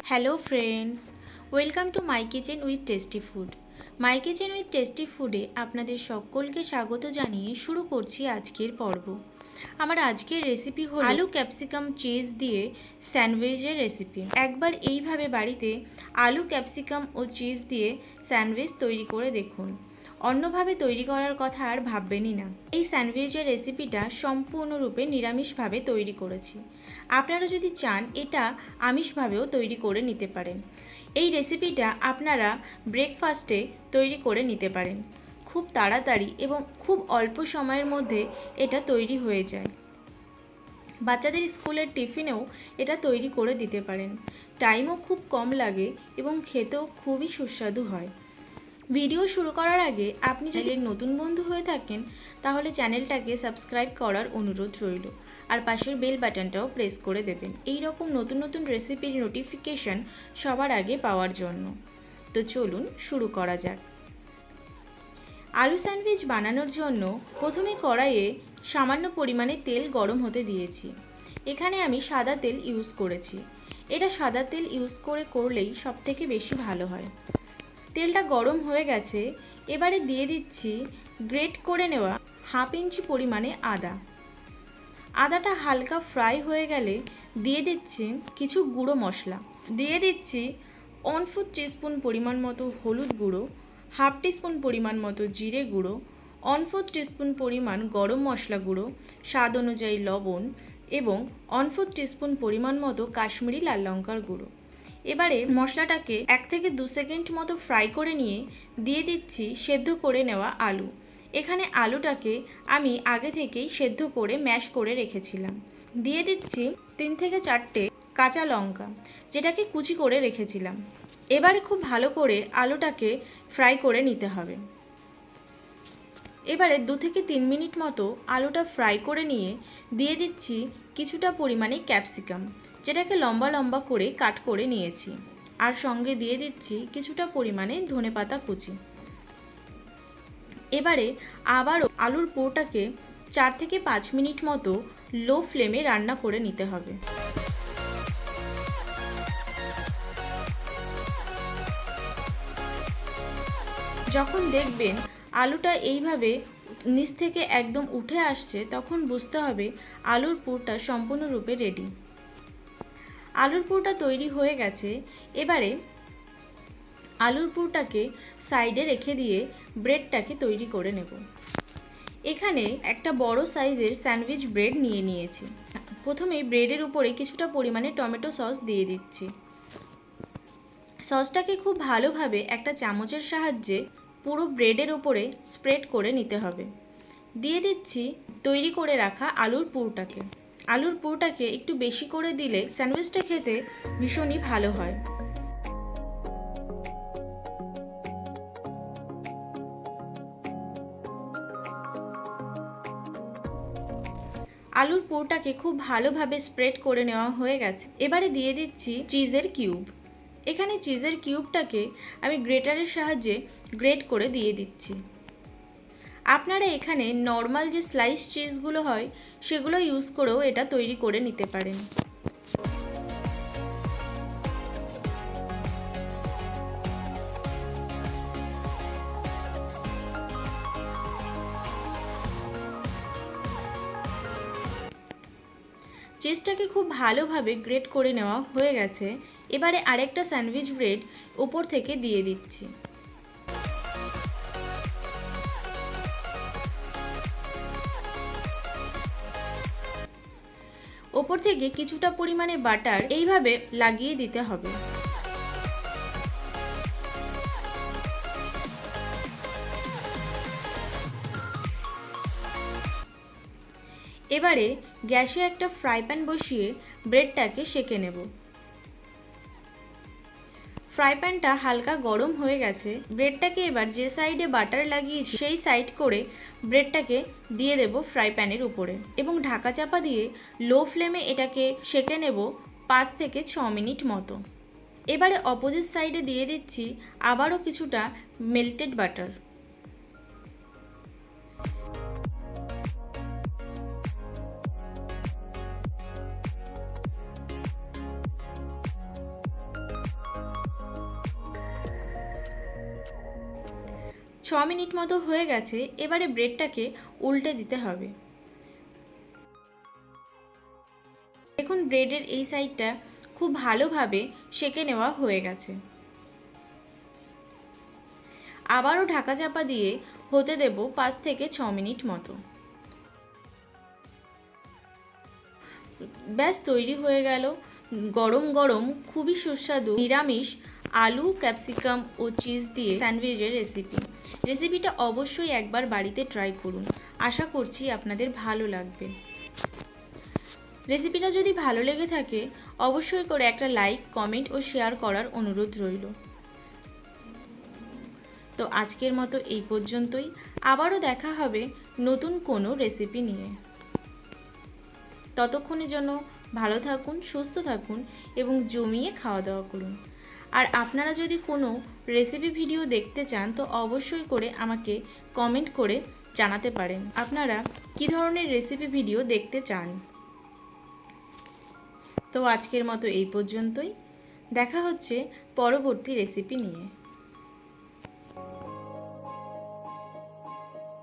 Hello friends, welcome to my kitchen with tasty food. My kitchen with tasty ফুডে আপনাদের সকলকে স্বাগত জানিয়ে শুরু করছি আজকের পর্ব। আমার আজকের রেসিপি হলো আলু ক্যাপসিকাম চিজ দিয়ে স্যান্ডউইচের রেসিপি। একবার এইভাবে বাড়িতে আলু ক্যাপসিকাম ও চিজ দিয়ে স্যান্ডউইচ তৈরি করে দেখুন, অন্যভাবে তৈরি করার কথা আর ভাববেনই না। এই স্যান্ডউইচের রেসিপিটা সম্পূর্ণরূপে নিরামিষভাবে তৈরি করেছি। আপনারা যদি চান এটা আমিষভাবেও তৈরি করে নিতে পারেন। এই রেসিপিটা আপনারা ব্রেকফাস্টে তৈরি করে নিতে পারেন। খুব তাড়াতাড়ি এবং খুব অল্প সময়ের মধ্যে এটা তৈরি হয়ে যায়। বাচ্চাদের স্কুলের টিফিনেও এটা তৈরি করে দিতে পারেন। টাইমও খুব কম লাগে এবং খেতেও খুবই সুস্বাদু হয়। ভিডিও শুরু করার আগে আপনি যদি নতুন বন্ধু হয়ে থাকেন তাহলে চ্যানেলটাকে সাবস্ক্রাইব করার অনুরোধ রইল, আর পাশের বেল বাটনটাও প্রেস করে দেবেন এই রকম নতুন নতুন রেসিপির নোটিফিকেশান সবার আগে পাওয়ার জন্য। তো চলুন শুরু করা যাক। আলু স্যান্ডউইচ বানানোর জন্য প্রথমে কড়াইয়ে সামান্য পরিমাণে তেল গরম হতে দিয়েছি। এখানে আমি সাদা তেল ইউজ করেছি। এটা সাদা তেল ইউজ করলেই সবথেকে বেশি ভালো হয়। তেলটা গরম হয়ে গেছে, এবারে দিয়ে দিচ্ছি গ্রেট করে নেওয়া হাফ ইঞ্চি পরিমাণে আদা। আদাটা হালকা ফ্রাই হয়ে গেলে দিয়ে দিচ্ছি কিছু গুঁড়ো মশলা। দিয়ে দিচ্ছি 1/4 টিস্পুন পরিমাণ মতো হলুদ গুঁড়ো, হাফ টিস্পুন পরিমাণ মতো জিরে গুঁড়ো, 1/4 টিস্পুন পরিমাণ গরম মশলা গুঁড়ো, স্বাদ অনুযায়ী লবণ এবং 1/4 টিস্পুন পরিমাণ মতো কাশ্মীরি লাল লঙ্কার গুঁড়ো। এবারে মশলাটাকে 1 থেকে 2 সেকেন্ড মতো ফ্রাই করে নিয়ে দিয়ে দিচ্ছি সেদ্ধ করে নেওয়া আলু। এখানে আলুটাকে আমি আগে থেকেই সেদ্ধ করে ম্যাশ করে রেখেছিলাম। দিয়ে দিচ্ছি 3 থেকে 4টে কাঁচা লঙ্কা, যেটাকে কুচি করে রেখেছিলাম। এবারে খুব ভালো করে আলুটাকে ফ্রাই করে নিতে হবে। এবারে 2 থেকে 3 মিনিট মতো আলুটা ফ্রাই করে নিয়ে দিয়ে দিচ্ছি কিছুটা পরিমাণে ক্যাপসিকাম, যেটাকে লম্বা লম্বা করে কাট করে নিয়েছি, আর সঙ্গে দিয়ে দিচ্ছি কিছুটা পরিমাণে ধনেপাতা কুচি। এবারে আবারও আলুর পুরটাকে 4 থেকে 5 মিনিট মতো লো ফ্লেমে রান্না করে নিতে হবে। যখন দেখবেন আলুটা এইভাবে নিচ থেকে একদম উঠে আসছে, তখন বুঝতে হবে আলুর পুরটা সম্পূর্ণরূপে রেডি। আলুর পুরটা তৈরি হয়ে গেছে। এবারে আলুর পুরটাকে সাইডে রেখে দিয়ে ব্রেডটাকে তৈরি করে নেব। এখানে একটা বড় সাইজের স্যান্ডউইচ ব্রেড নিয়ে নিয়েছি। প্রথমে ব্রেডের উপরে কিছুটা পরিমাণে টমেটো সস দিয়ে দিচ্ছি। সসটাকে খুব ভালোভাবে একটা চামচের সাহায্যে পুরো ব্রেডের উপরে স্প্রেড করে নিতে হবে। দিয়ে দিচ্ছি তৈরি করে রাখা আলুর পুরটাকে। আলুর পুরটাকে একটু বেশি করে দিলে স্যান্ডউইচটা খেতে ভীষণই ভালো হয়। আলুর পুরটাকে খুব ভালোভাবে স্প্রেড করে নেওয়া হয়ে গেছে। এবারে দিয়ে দিচ্ছি চিজের কিউব। এখানে চিজের কিউবটাকে আমি গ্রেটারের সাহায্যে গ্রেট করে দিয়ে দিচ্ছি। আপনারা এখানে নর্মাল যে স্লাইস চিজগুলো হয় সেগুলো ইউজ করেও এটা তৈরি করে নিতে পারেন। চিজটাকে খুব ভালোভাবে গ্রেট করে নেওয়া হয়ে গেছে। এবারে আরেকটা স্যান্ডউইচ ব্রেড উপর থেকে দিয়ে দিচ্ছি। ওপর থেকে কিছুটা পরিমাণে বাটার এইভাবে লাগিয়ে দিতে হবে। এবারে গ্যাসে একটা ফ্রাই প্যান বসিয়ে ব্রেডটাকে সেঁকে নেব। ফ্রাই প্যানটা হালকা গরম হয়ে গেছে। ব্রেডটাকে এবার যে সাইডে বাটার লাগিয়েছি সেই সাইড করে ব্রেডটাকে দিয়ে দেব ফ্রাই প্যানের উপরে এবং ঢাকা চাপা দিয়ে লো ফ্লেমে এটাকে সেঁকে নেব 5 থেকে 6 মিনিট মতো। এবারে অপোজিট সাইডে দিয়ে দিচ্ছি আবারও কিছুটা মেল্টেড বাটার। মিনিট মতো হয়ে গেছে। এবারে ব্রেডটাকে উল্টে দিতে হবে। দেখুন ব্রেডের এই সাইডটা খুব ভালোভাবে সেঁকে নেওয়া হয়ে গেছে। আবারও ঢাকা চাপা দিয়ে হতে দেব 5 থেকে 6 মিনিট মতো। ব্যাস তৈরি হয়ে গেল গরম গরম খুবই সুস্বাদু নিরামিষ আলু, ক্যাপসিকাম ও চিজ দিয়ে স্যান্ডউইচের রেসিপিটা অবশ্যই একবার বাড়িতে ট্রাই করুন। আশা করছি আপনাদের ভালো লাগবে। রেসিপিটা যদি ভালো লেগে থাকে অবশ্যই করে একটা লাইক, কমেন্ট ও শেয়ার করার অনুরোধ রইল। তো আজকের মতো এই পর্যন্তই। আবারও দেখা হবে নতুন কোনো রেসিপি নিয়ে। ততক্ষণের জন্য ভালো থাকুন, সুস্থ থাকুন এবং জমিয়ে খাওয়া দাওয়া করুন। আর আপনারা যদি কোনো রেসিপি ভিডিও দেখতে চান তো অবশ্যই করে আমাকে কমেন্ট করে জানাতে পারেন আপনারা কী ধরনের রেসিপি ভিডিও দেখতে চান। তো আজকের মতো এই পর্যন্তই। দেখা হচ্ছে পরবর্তী রেসিপি নিয়ে।